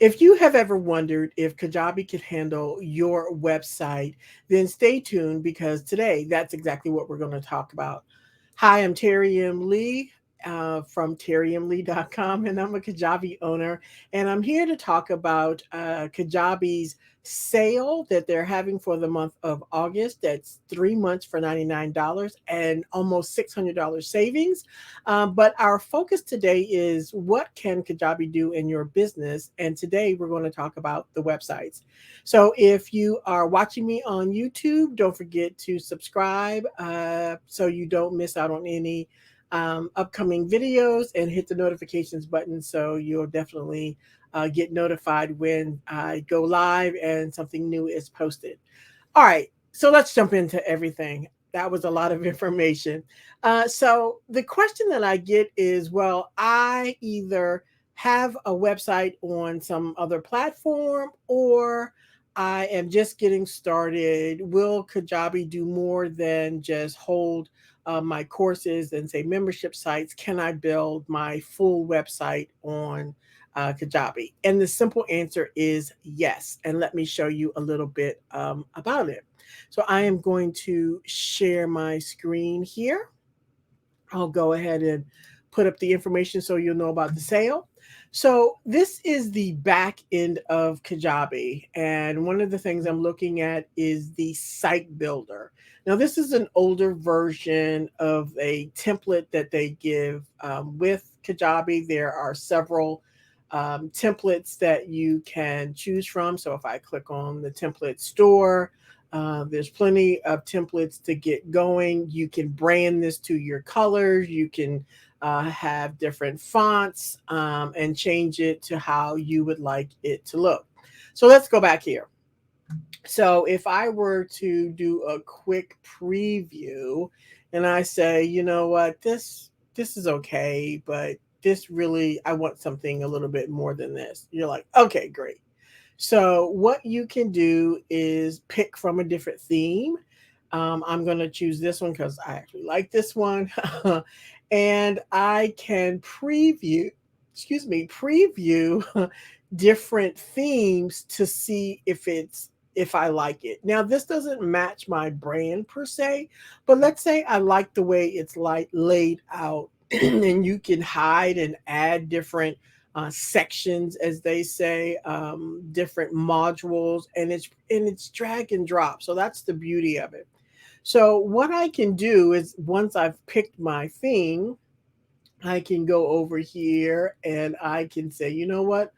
If you have ever wondered if Kajabi could handle your website, then stay tuned because today that's exactly what we're going to talk about. Hi, I'm Terry M. Lee from terrymlee.com, and I'm a Kajabi owner. And I'm here to talk about Kajabi's sale that they're having for the month of August. That's 3 months for $99 and almost $600 savings. But our focus today is what can Kajabi do in your business? And today we're going to talk about the websites. So if you are watching me on YouTube, don't forget to subscribe so you don't miss out on any upcoming videos, and hit the notifications button so you'll definitely get notified when I go live and something new is posted. All right, so let's jump into everything. That was a lot of information. So the question that I get is, well, I either have a website on some other platform or I am just getting started. Will Kajabi do more than just hold my courses and say membership sites? Can I build my full website on Kajabi? And the simple answer is yes. And let me show you a little bit about it. So I am going to share my screen here. I'll go ahead and put up the information so you'll know about the sale. So this is the back end of Kajabi. And one of the things I'm looking at is the site builder. Now, this is an older version of a template that they give with Kajabi. There are several templates that you can choose from. So if I click on the template store, there's plenty of templates to get going. You can brand this to your colors. You can have different fonts and change it to how you would like it to look. So let's go back here. So if I were to do a quick preview and I say, you know what, this is okay, but this really I want something a little bit more than this. You're like, okay, great. So what you can do is pick from a different theme. I'm going to choose this one because I actually like this one. And I can preview different themes to see if I like it. Now, this doesn't match my brand per se, but let's say I like the way it's like laid out, and you can hide and add different sections, as they say, different modules, and it's drag and drop. So that's the beauty of it. So what I can do is once I've picked my theme, I can go over here and I can say, you know what?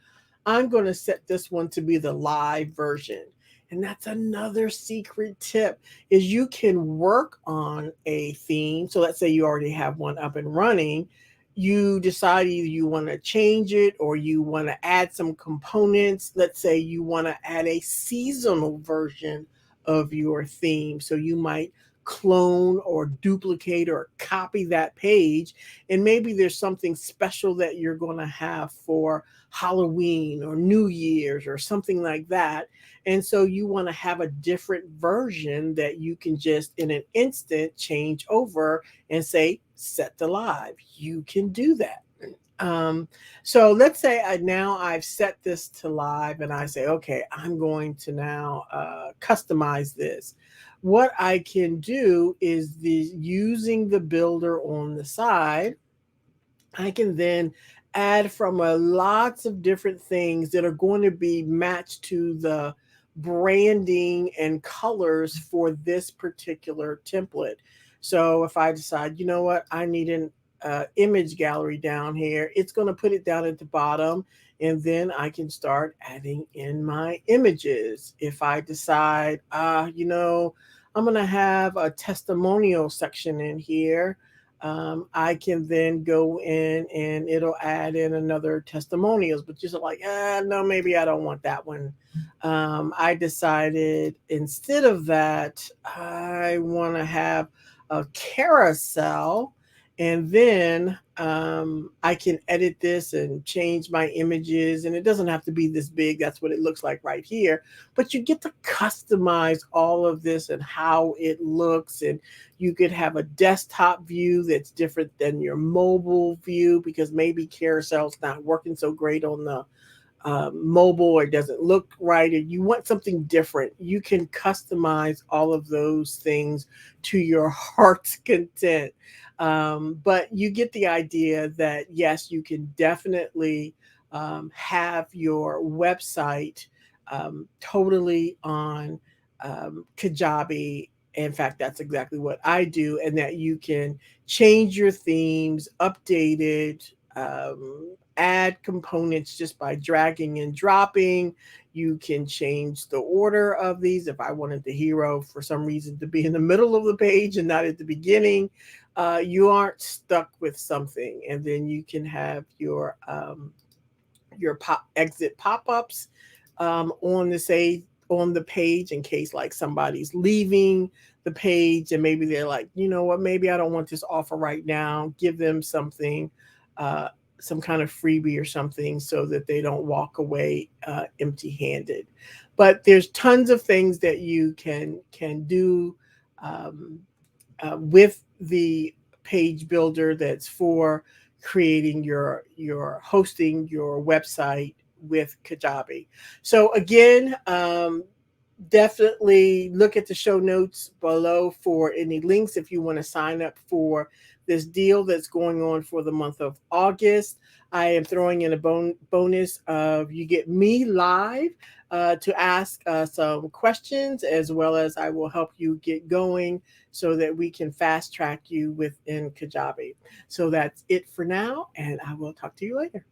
I'm going to set this one to be the live version. And that's another secret tip is you can work on a theme. So let's say you already have one up and running. You decide either you want to change it or you want to add some components. Let's say you want to add a seasonal version of your theme. So you might clone or duplicate or copy that page, and maybe there's something special that you're going to have for Halloween or New Year's or something like that. And so you want to have a different version that you can just in an instant change over and say, set to live. You can do that. Um, so let's say I've set this to live and I say, okay, I'm going to now customize this. What I can do is using the builder on the side, I can then add from a lots of different things that are going to be matched to the branding and colors for this particular template. So if I decide, you know what, I need an image gallery down here, it's going to put it down at the bottom, and then I can start adding in my images. If I decide, I'm going to have a testimonial section in here, I can then go in and it'll add in another testimonials, but just like, no, maybe I don't want that one. I decided instead of that, I want to have a carousel, and then I can edit this and change my images, and it doesn't have to be this big. That's what it looks like right here, but you get to customize all of this and how it looks, and you could have a desktop view that's different than your mobile view because maybe carousel's not working so great on the mobile, or it doesn't look right, or you want something different, you can customize all of those things to your heart's content. But you get the idea that yes, you can definitely have your website totally on Kajabi. In fact, that's exactly what I do, and that you can change your themes, update it, add components just by dragging and dropping. You can change the order of these. If I wanted the hero for some reason to be in the middle of the page and not at the beginning, you aren't stuck with something. And then you can have your pop exit pop-ups on the say on the page, in case like somebody's leaving the page and maybe they're like, you know what, maybe I don't want this offer right now. Give them something, uh, some kind of freebie or something, so that they don't walk away empty-handed. But there's tons of things that you can do um, with the page builder that's for creating your hosting your website with Kajabi. So again, definitely look at the show notes below for any links if you want to sign up for this deal that's going on for the month of August. I am throwing in a bonus of you get me live to ask some questions, as well as I will help you get going so that we can fast track you within Kajabi. So that's it for now, and I will talk to you later.